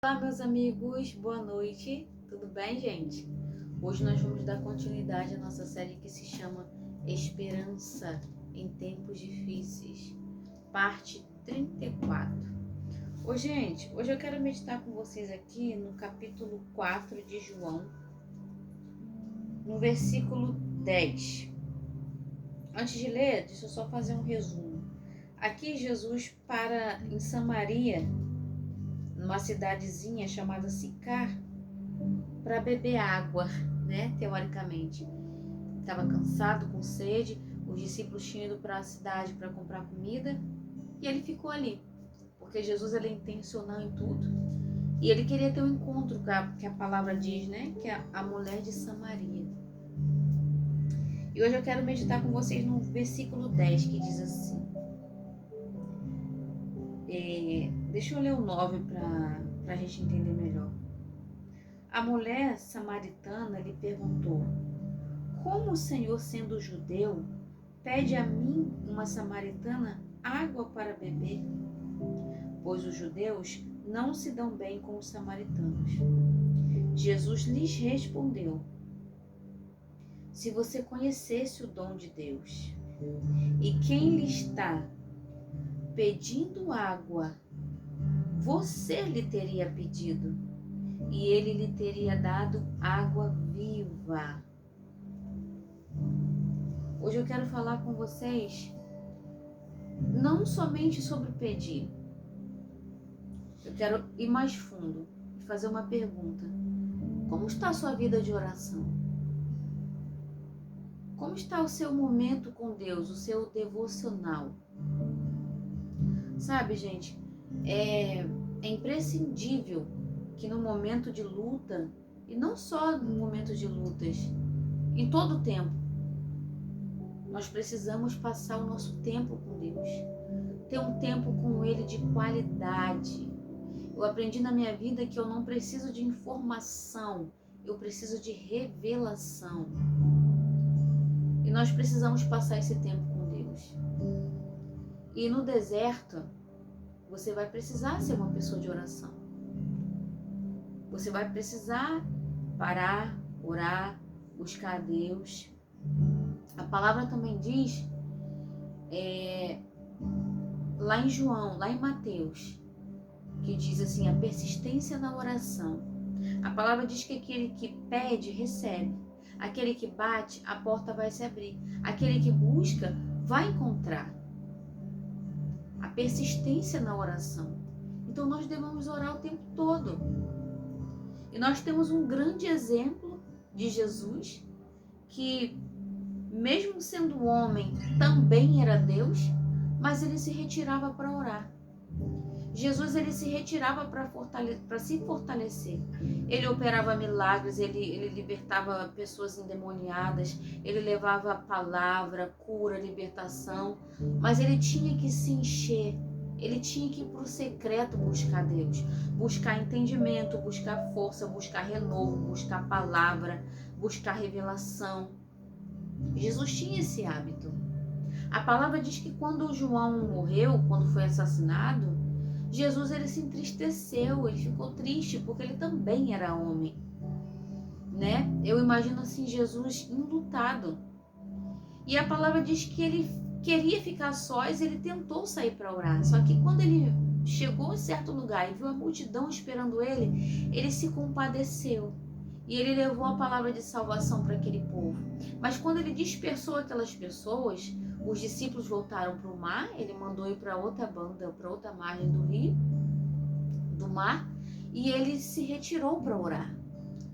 Olá, meus amigos, boa noite, tudo bem, gente? Hoje nós vamos dar continuidade à nossa série que se chama Esperança em Tempos Difíceis, parte 34. Hoje eu quero meditar com vocês aqui no capítulo 4 de João, no versículo 10. Antes de ler, deixa eu só fazer um resumo. Aqui Jesus para em Samaria, numa cidadezinha chamada Sicar, para beber água, né? Teoricamente. Estava cansado, com sede, os discípulos tinham ido para a cidade para comprar comida e ele ficou ali, porque Jesus ele é intencional em tudo e ele queria ter um encontro que a palavra diz, né? Que é a mulher de Samaria. E hoje eu quero meditar com vocês no versículo 10 que diz assim. Deixa eu ler o 9 para a gente entender melhor. A mulher samaritana lhe perguntou: como o Senhor, sendo judeu, pede a mim, uma samaritana, água para beber? Pois os judeus não se dão bem com os samaritanos. Jesus lhes respondeu: se você conhecesse o dom de Deus e quem lhe está pedindo água, você lhe teria pedido e ele lhe teria dado água viva. Hoje eu quero falar com vocês não somente sobre pedir. Eu quero ir mais fundo e fazer uma pergunta. Como está a sua vida de oração? Como está o seu momento com Deus, o seu devocional? Sabe, gente, é imprescindível que no momento de luta, e não só no momento de lutas, em todo o tempo, nós precisamos passar o nosso tempo com Deus. Ter um tempo com Ele de qualidade. Eu aprendi na minha vida que eu não preciso de informação, eu preciso de revelação. E nós precisamos passar esse tempo com Deus. E no deserto, você vai precisar ser uma pessoa de oração. Você vai precisar parar, orar, buscar a Deus. A palavra também diz, lá em João, lá em Mateus, que diz assim, a persistência na oração. A palavra diz que aquele que pede, recebe. Aquele que bate, a porta vai se abrir. Aquele que busca, vai encontrar. A persistência na oração. Então nós devemos orar o tempo todo. E nós temos um grande exemplo de Jesus, que mesmo sendo homem, também era Deus, mas ele se retirava para orar. Jesus ele se retirava para se fortalecer. Ele operava milagres, ele libertava pessoas endemoniadas, ele levava a palavra, cura, libertação, mas ele tinha que se encher, ele tinha que ir para o secreto buscar Deus, buscar entendimento, buscar força, buscar renovo, buscar palavra, buscar revelação. Jesus tinha esse hábito. A palavra diz que quando João morreu, quando foi assassinado, Jesus ele se entristeceu, ele ficou triste porque ele também era homem, né? Eu imagino assim Jesus enlutado. E a palavra diz que ele queria ficar sós, ele tentou sair para orar. Só que quando ele chegou em certo lugar e viu a multidão esperando ele se compadeceu. E ele levou a palavra de salvação para aquele povo. Mas quando ele dispersou aquelas pessoas, os discípulos voltaram para o mar, ele mandou ir para outra banda, para outra margem do rio, do mar, e ele se retirou para orar,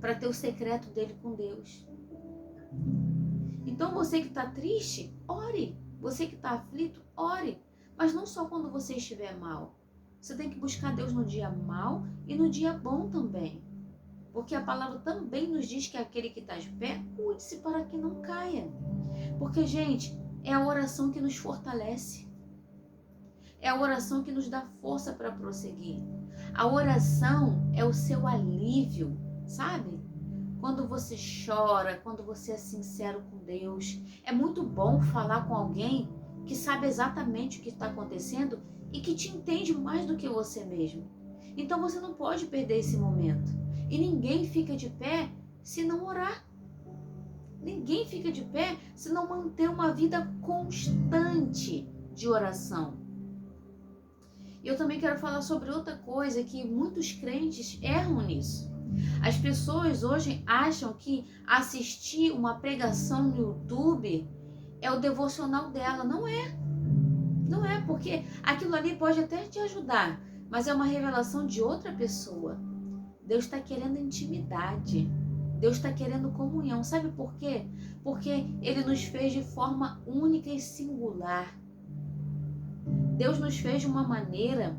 para ter o secreto dele com Deus. Então você que está triste, ore. Você que está aflito, ore. Mas não só quando você estiver mal. Você tem que buscar Deus no dia mal e no dia bom também. Porque a palavra também nos diz que aquele que está de pé, cuide-se para que não caia. Porque, gente, é a oração que nos fortalece. É a oração que nos dá força para prosseguir. A oração é o seu alívio, sabe? Quando você chora, quando você é sincero com Deus. É muito bom falar com alguém que sabe exatamente o que está acontecendo e que te entende mais do que você mesmo. Então você não pode perder esse momento. E ninguém fica de pé se não orar. Ninguém fica de pé se não manter uma vida constante de oração. E eu também quero falar sobre outra coisa que muitos crentes erram nisso. As pessoas hoje acham que assistir uma pregação no YouTube é o devocional dela. Não é. Não é, porque aquilo ali pode até te ajudar, mas é uma revelação de outra pessoa. Deus está querendo intimidade. Deus está querendo comunhão. Sabe por quê? Porque Ele nos fez de forma única e singular. Deus nos fez de uma maneira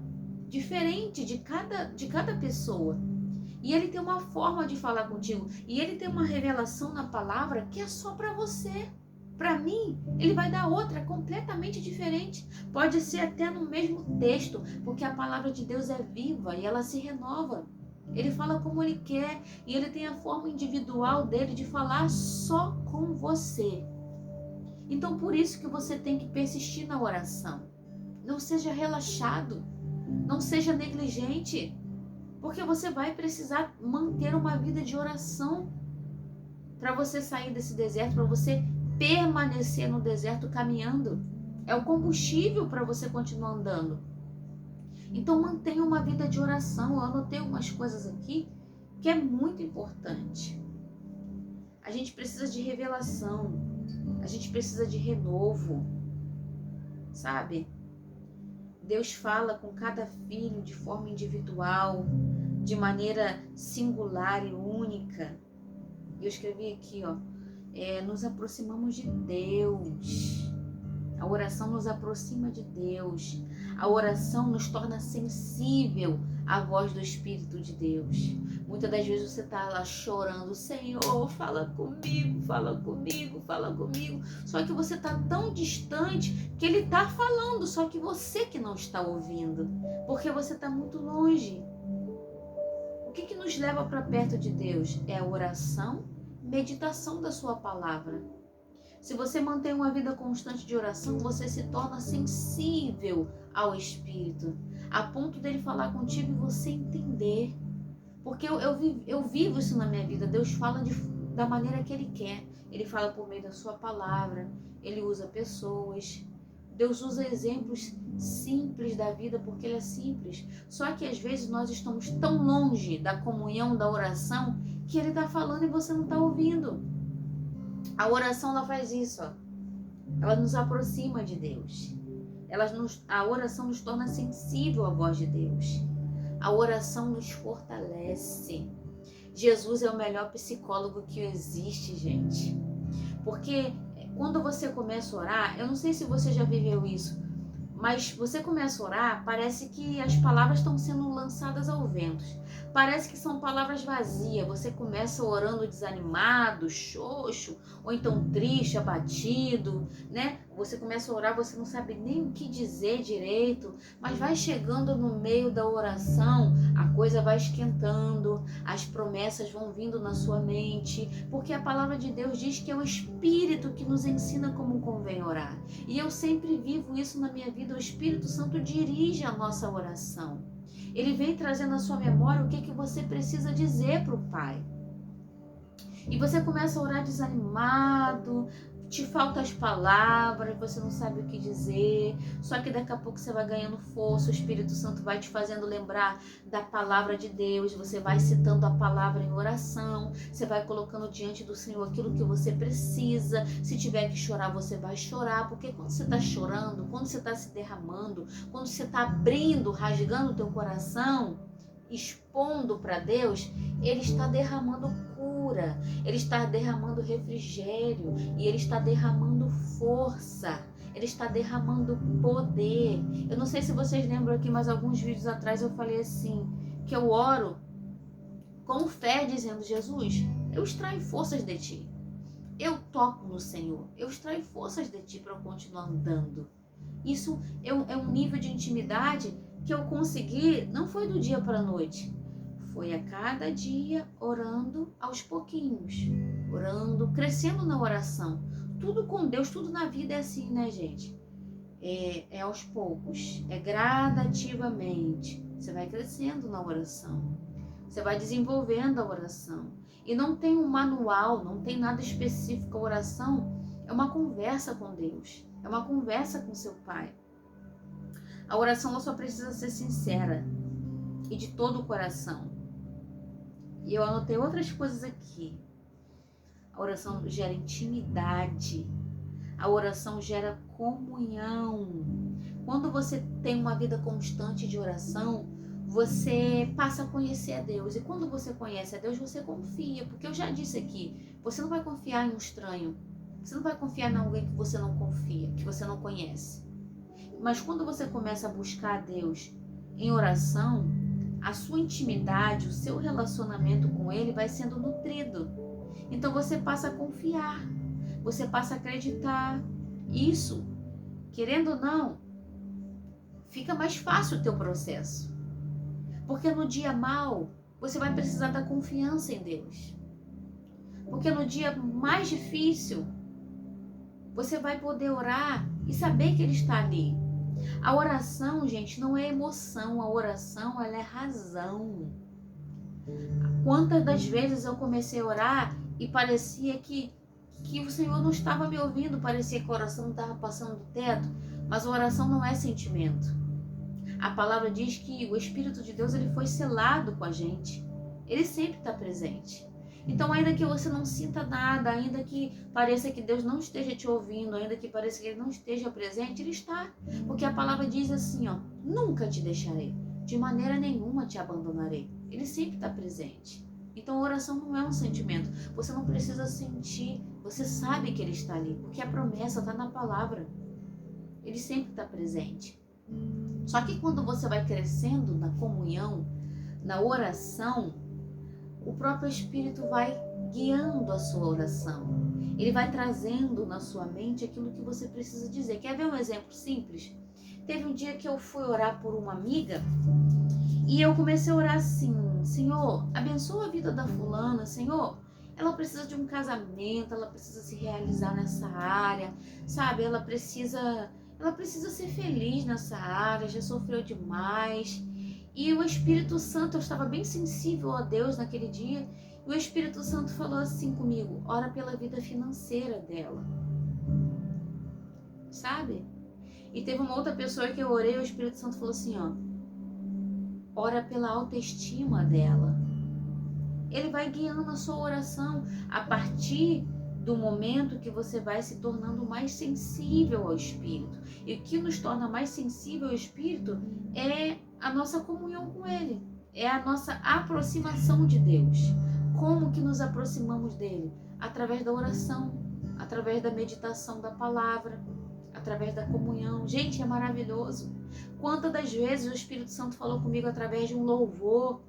diferente de cada pessoa. E Ele tem uma forma de falar contigo. E Ele tem uma revelação na palavra que é só para você. Para mim, Ele vai dar outra completamente diferente. Pode ser até no mesmo texto, porque a palavra de Deus é viva e ela se renova. Ele fala como Ele quer e Ele tem a forma individual dele de falar só com você. Então, por isso que você tem que persistir na oração. Não seja relaxado, não seja negligente, porque você vai precisar manter uma vida de oração para você sair desse deserto, para você permanecer no deserto caminhando. É o combustível para você continuar andando. Então mantenha uma vida de oração. Eu anotei umas coisas aqui que é muito importante. A gente precisa de revelação. A gente precisa de renovo. Sabe? Deus fala com cada filho de forma individual, de maneira singular e única. Eu escrevi aqui, ó. Nos aproximamos de Deus. A oração nos aproxima de Deus. A oração nos torna sensível à voz do Espírito de Deus. Muitas das vezes você está lá chorando, Senhor, fala comigo, fala comigo, fala comigo. Só que você está tão distante que Ele está falando, só que você que não está ouvindo, porque você está muito longe. O que nos leva para perto de Deus? É a oração, meditação da sua palavra. Se você mantém uma vida constante de oração, você se torna sensível ao Espírito, a ponto dele falar contigo e você entender. Porque eu vivo isso na minha vida. Deus fala da maneira que Ele quer. Ele fala por meio da sua palavra, Ele usa pessoas. Deus usa exemplos simples da vida porque Ele é simples. Só que às vezes nós estamos tão longe da comunhão, da oração, que Ele está falando e você não está ouvindo. A oração, ela faz isso, ó. Ela nos aproxima de Deus. A oração nos torna sensível à voz de Deus. A oração nos fortalece. Jesus é o melhor psicólogo que existe, gente. Porque quando você começa a orar, eu não sei se você já viveu isso, mas você começa a orar, parece que as palavras estão sendo lançadas ao vento. Parece que são palavras vazias. Você começa orando desanimado, xoxo, ou então triste, abatido, né? Você começa a orar, você não sabe nem o que dizer direito, mas vai chegando no meio da oração, a coisa vai esquentando, as promessas vão vindo na sua mente, porque a palavra de Deus diz que é o Espírito que nos ensina como convém orar. E eu sempre vivo isso na minha vida. O Espírito Santo dirige a nossa oração. Ele vem trazendo à sua memória o que você precisa dizer para o Pai. E você começa a orar desanimado, te faltam as palavras, você não sabe o que dizer, só que daqui a pouco você vai ganhando força, o Espírito Santo vai te fazendo lembrar da palavra de Deus, você vai citando a palavra em oração, você vai colocando diante do Senhor aquilo que você precisa. Se tiver que chorar, você vai chorar, porque quando você está chorando, quando você está se derramando, quando você está abrindo, rasgando o teu coração, expondo para Deus, Ele está derramando cura, Ele está derramando refrigério e Ele está derramando força, Ele está derramando poder. Eu não sei se vocês lembram aqui, mas alguns vídeos atrás eu falei assim, que eu oro com fé dizendo, Jesus, eu extraio forças de Ti, eu toco no Senhor, eu extraio forças de Ti para eu continuar andando. Isso é um nível de intimidade que eu consegui, não foi do dia para a noite, foi a cada dia orando aos pouquinhos, orando, crescendo na oração. Tudo com Deus, tudo na vida é assim, né, gente? É aos poucos, é gradativamente. Você vai crescendo na oração. Você vai desenvolvendo a oração. E não tem um manual, não tem nada específico. A oração é uma conversa com Deus. É uma conversa com seu Pai. A oração ela só precisa ser sincera e de todo o coração. E eu anotei outras coisas aqui. A oração gera intimidade. A oração gera comunhão. Quando você tem uma vida constante de oração, você passa a conhecer a Deus. E quando você conhece a Deus, você confia. Porque eu já disse aqui, você não vai confiar em um estranho. Você não vai confiar em alguém que você não confia, que você não conhece. Mas quando você começa a buscar a Deus em oração, a sua intimidade, o seu relacionamento com Ele vai sendo nutrido. Então você passa a confiar, você passa a acreditar. Isso, querendo ou não, fica mais fácil o teu processo. Porque no dia mau, você vai precisar da confiança em Deus. Porque no dia mais difícil, você vai poder orar e saber que Ele está ali. A oração, gente, não é emoção. A oração, ela é razão. Quantas das vezes eu comecei a orar e parecia que o Senhor não estava me ouvindo, parecia que a oração estava passando do teto. Mas a oração não é sentimento. A palavra diz que o Espírito de Deus ele foi selado com a gente. Ele sempre está presente. Então, ainda que você não sinta nada, ainda que pareça que Deus não esteja te ouvindo, ainda que pareça que Ele não esteja presente, Ele está. Porque a palavra diz assim, ó, nunca te deixarei, de maneira nenhuma te abandonarei. Ele sempre está presente. Então, a oração não é um sentimento. Você não precisa sentir, você sabe que Ele está ali, porque a promessa está na palavra. Ele sempre está presente. Só que quando você vai crescendo na comunhão, na oração, o próprio Espírito vai guiando a sua oração. Ele vai trazendo na sua mente aquilo que você precisa dizer. Quer ver um exemplo simples? Teve um dia que eu fui orar por uma amiga e eu comecei a orar assim: Senhor, abençoa a vida da fulana. Senhor, ela precisa de um casamento, ela precisa se realizar nessa área, sabe? Ela precisa ser feliz nessa área, já sofreu demais. E o Espírito Santo, eu estava bem sensível a Deus naquele dia, e o Espírito Santo falou assim comigo: ora pela vida financeira dela, sabe? E teve uma outra pessoa que eu orei, e o Espírito Santo falou assim, ó, ora pela autoestima dela. Ele vai guiando a sua oração a partir do momento que você vai se tornando mais sensível ao Espírito. E o que nos torna mais sensível ao Espírito é a nossa comunhão com Ele, é a nossa aproximação de Deus. Como que nos aproximamos dele? Através da oração, através da meditação da palavra, através da comunhão. Gente, é maravilhoso. Quantas das vezes o Espírito Santo falou comigo através de um louvor?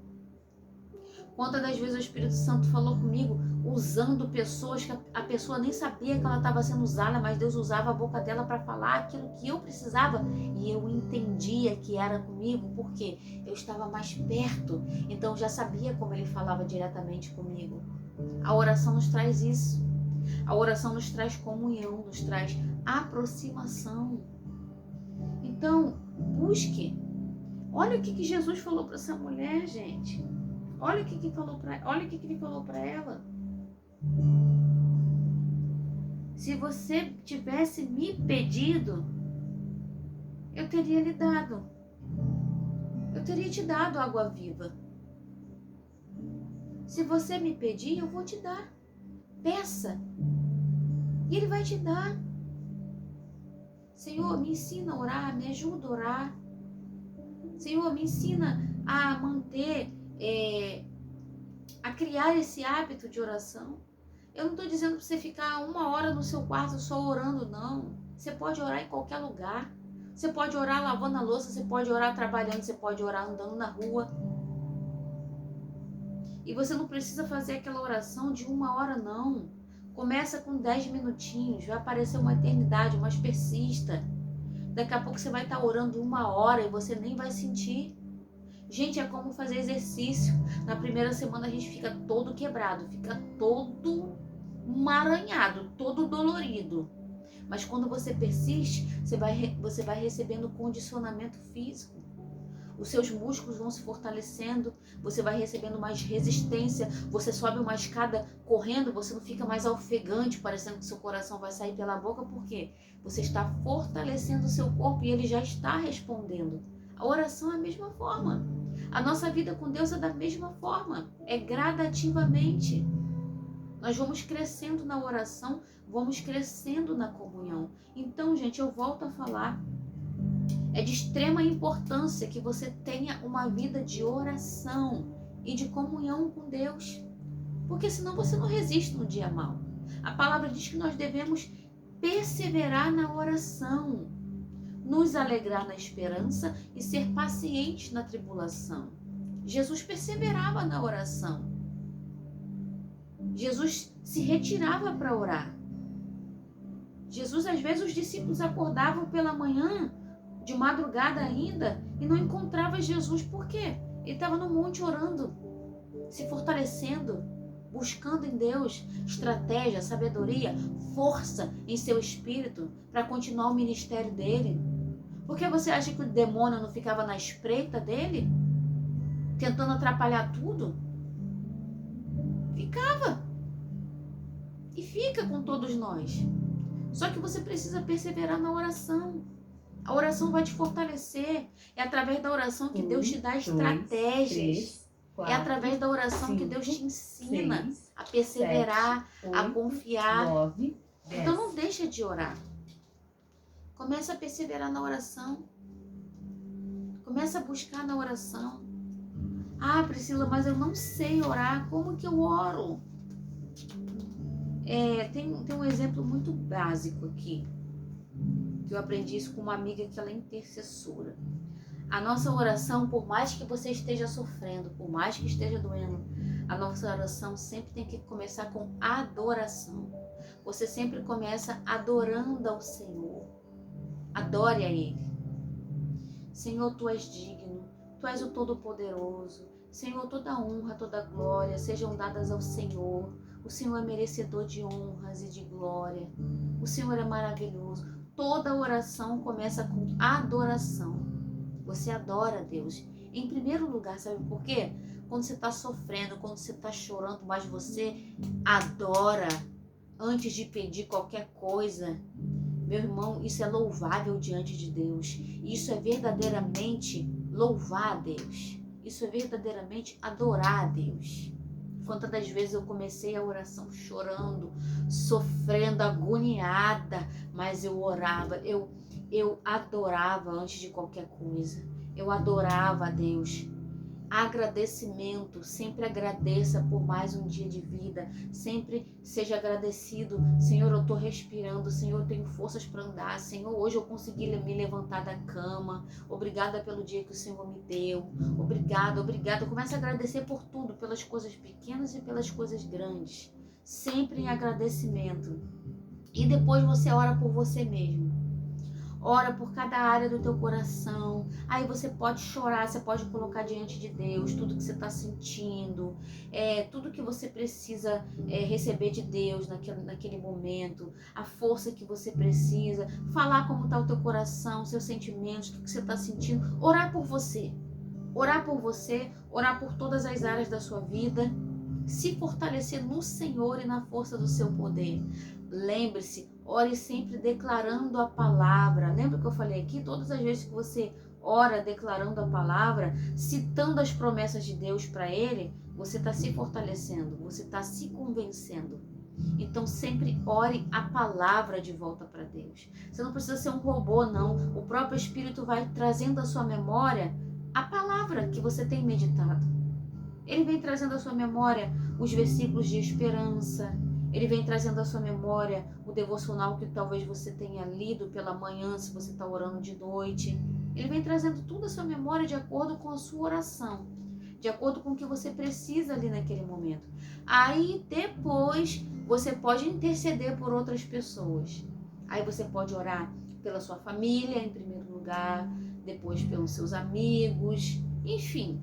Quantas das vezes o Espírito Santo falou comigo usando pessoas que a pessoa nem sabia que ela estava sendo usada, mas Deus usava a boca dela para falar aquilo que eu precisava e eu entendia que era comigo porque eu estava mais perto, então eu já sabia como Ele falava diretamente comigo. A oração nos traz isso. A oração nos traz comunhão, nos traz aproximação. Então, busque. Olha o que Jesus falou para essa mulher, gente. Olha o que ele falou para ela. Se você tivesse me pedido, eu teria lhe dado. Eu teria te dado água viva. Se você me pedir, eu vou te dar. Peça. E Ele vai te dar. Senhor, me ensina a orar, me ajuda a orar. Senhor, me ensina a manter, a criar esse hábito de oração. Eu não estou dizendo para você ficar 1 hora no seu quarto só orando, não. Você pode orar em qualquer lugar. Você pode orar lavando a louça, você pode orar trabalhando, você pode orar andando na rua. E você não precisa fazer aquela oração de 1 hora, não. Começa com 10 minutinhos, vai aparecer uma eternidade, mas persista. Daqui a pouco você vai estar orando 1 hora e você nem vai sentir. Gente, é como fazer exercício. Na primeira semana a gente fica todo quebrado, fica todo emaranhado, todo dolorido. Mas quando você persiste, você vai recebendo condicionamento físico. os seus músculos vão se fortalecendo, você vai recebendo mais resistência, você sobe uma escada correndo, você não fica mais ofegante, parecendo que seu coração vai sair pela boca, porque você está fortalecendo o seu corpo e ele já está respondendo. A oração é a mesma forma. A nossa vida com Deus é da mesma forma, é gradativamente. Nós vamos crescendo na oração, vamos crescendo na comunhão. Então, gente, eu volto a falar, é de extrema importância que você tenha uma vida de oração e de comunhão com Deus, porque senão você não resiste no dia mau. A palavra diz que nós devemos perseverar na oração, nos alegrar na esperança e ser pacientes na tribulação. Jesus perseverava na oração. Jesus se retirava para orar. Jesus, às vezes, os discípulos acordavam pela manhã, de madrugada ainda, e não encontrava Jesus. Por quê? Ele estava no monte orando, se fortalecendo, buscando em Deus estratégia, sabedoria, força em seu espírito para continuar o ministério dele. Por que você acha que o demônio não ficava na espreita dele, tentando atrapalhar tudo? Ficava. E fica com todos nós. Só que você precisa perseverar na oração. A oração vai te fortalecer. É através da oração que Deus te dá estratégias. É através da oração que Deus te ensina a perseverar, a confiar. Então não deixa de orar. Começa a perseverar na oração. Começa a buscar na oração. Ah, Priscila, mas eu não sei orar. Como que eu oro? Tem um exemplo muito básico aqui, que eu aprendi isso com uma amiga que ela é intercessora. A nossa oração, por mais que você esteja sofrendo, por mais que esteja doendo, a nossa oração sempre tem que começar com adoração. Você sempre começa adorando ao Senhor. Adore a Ele. Senhor, Tu és digno, Tu és o Todo-Poderoso. Senhor, toda honra, toda glória sejam dadas ao Senhor. O Senhor é merecedor de honras e de glória. O Senhor é maravilhoso. Toda oração começa com adoração. Você adora a Deus. Em primeiro lugar, sabe por quê? Quando você está sofrendo, quando você está chorando, mas você adora antes de pedir qualquer coisa. Meu irmão, isso é louvável diante de Deus. Isso é verdadeiramente louvar a Deus. Isso é verdadeiramente adorar a Deus. Quantas das vezes eu comecei a oração chorando, sofrendo, agoniada, mas eu orava, eu adorava antes de qualquer coisa. Eu adorava a Deus. Agradecimento, sempre agradeça por mais um dia de vida, sempre seja agradecido. Senhor, eu estou respirando, Senhor, eu tenho forças para andar, Senhor, hoje eu consegui me levantar da cama, obrigada pelo dia que o Senhor me deu, obrigada. Comece a agradecer por tudo, pelas coisas pequenas e pelas coisas grandes, sempre em agradecimento. E depois você ora por você mesmo. Ora por cada área do teu coração. Aí você pode chorar, você pode colocar diante de Deus tudo que você está sentindo, tudo que você precisa receber de Deus naquele momento, a força que você precisa, falar como está o teu coração, seus sentimentos, tudo que você está sentindo. Orar por você, orar por todas as áreas da sua vida, se fortalecer no Senhor e na força do seu poder. Lembre-se, ore sempre declarando a palavra. Lembra que eu falei aqui? Todas as vezes que você ora declarando a palavra, citando as promessas de Deus para Ele, você está se fortalecendo, você está se convencendo. Então sempre ore a palavra de volta para Deus. Você não precisa ser um robô, não. O próprio Espírito vai trazendo à sua memória a palavra que você tem meditado. Ele vem trazendo à sua memória os versículos de esperança. Ele vem trazendo à sua memória o devocional que talvez você tenha lido pela manhã, se você está orando de noite. Ele vem trazendo tudo à sua memória de acordo com a sua oração, de acordo com o que você precisa ali naquele momento. Aí depois você pode interceder por outras pessoas. Aí você pode orar pela sua família em primeiro lugar, depois pelos seus amigos, enfim.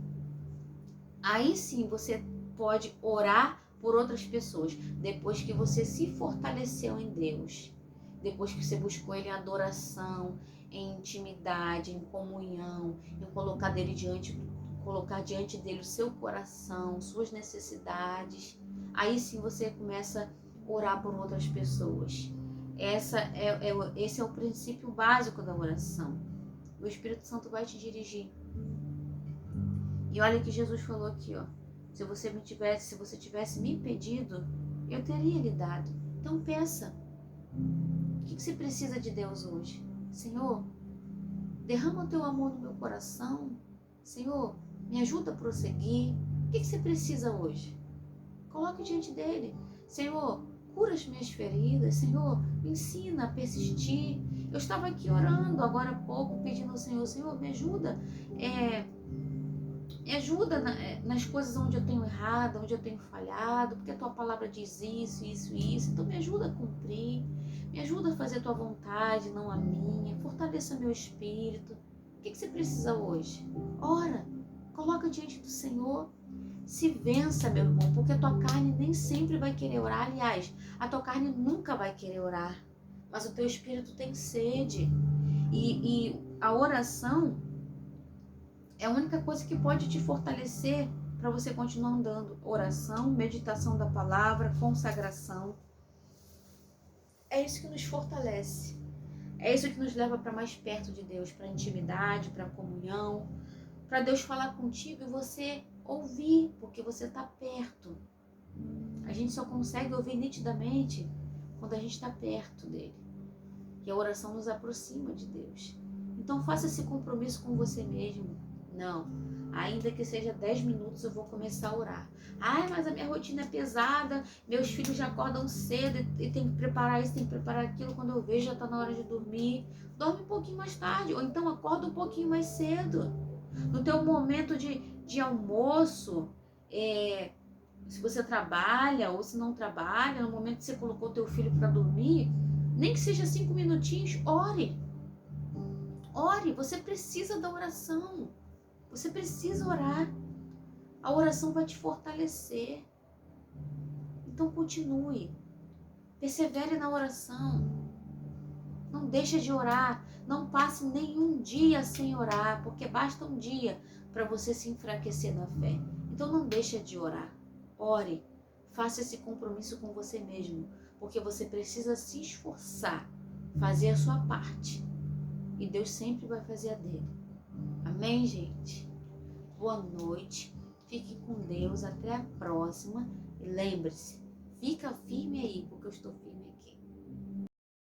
Aí sim você pode orar por outras pessoas, depois que você se fortaleceu em Deus, depois que você buscou Ele em adoração, em intimidade, em comunhão, em colocar diante dele o seu coração, suas necessidades, aí sim você começa a orar por outras pessoas. Esse é o princípio básico da oração. O Espírito Santo vai te dirigir. E olha que Jesus falou aqui, ó. Se você tivesse me pedido, eu teria lhe dado. Então peça. O que você precisa de Deus hoje? Senhor, derrama o teu amor no meu coração. Senhor, me ajuda a prosseguir. O que você precisa hoje? Coloque diante dele. Senhor, cura as minhas feridas. Senhor, me ensina a persistir. Eu estava aqui orando agora há pouco, pedindo ao Senhor, Senhor, me ajuda. Me ajuda nas coisas onde eu tenho errado, onde eu tenho falhado, porque a tua palavra diz isso, isso, isso. Então me ajuda a cumprir. Me ajuda a fazer a tua vontade, não a minha. Fortaleça meu espírito. O que você precisa hoje? Ora, coloca diante do Senhor. Se vença, meu irmão, porque a tua carne nem sempre vai querer orar. Aliás, a tua carne nunca vai querer orar. Mas o teu espírito tem sede. E a oração é a única coisa que pode te fortalecer para você continuar andando. Oração, meditação da palavra, consagração. É isso que nos fortalece. É isso que nos leva para mais perto de Deus, para intimidade, para comunhão, para Deus falar contigo e você ouvir, porque você está perto. A gente só consegue ouvir nitidamente quando a gente está perto dele. E a oração nos aproxima de Deus. Então faça esse compromisso com você mesmo. Não, ainda que seja 10 minutos eu vou começar a orar. Ai, mas a minha rotina é pesada, meus filhos já acordam cedo e tem que preparar isso, tem que preparar aquilo. Quando eu vejo já está na hora de dormir. Dorme um pouquinho mais tarde, ou então acorda um pouquinho mais cedo. No teu momento de almoço, se você trabalha ou se não trabalha, no momento que você colocou teu filho para dormir, nem que seja 5 minutinhos, ore. Ore, você precisa da oração. Você precisa orar. A oração vai te fortalecer. Então continue. Persevere na oração. Não deixe de orar. Não passe nenhum dia sem orar, porque basta um dia para você se enfraquecer na fé. Então não deixe de orar. Ore. Faça esse compromisso com você mesmo, porque você precisa se esforçar, fazer a sua parte. E Deus sempre vai fazer a dele. Amém, gente? Boa noite. Fique com Deus. Até a próxima. E lembre-se, fica firme aí, porque eu estou firme aqui.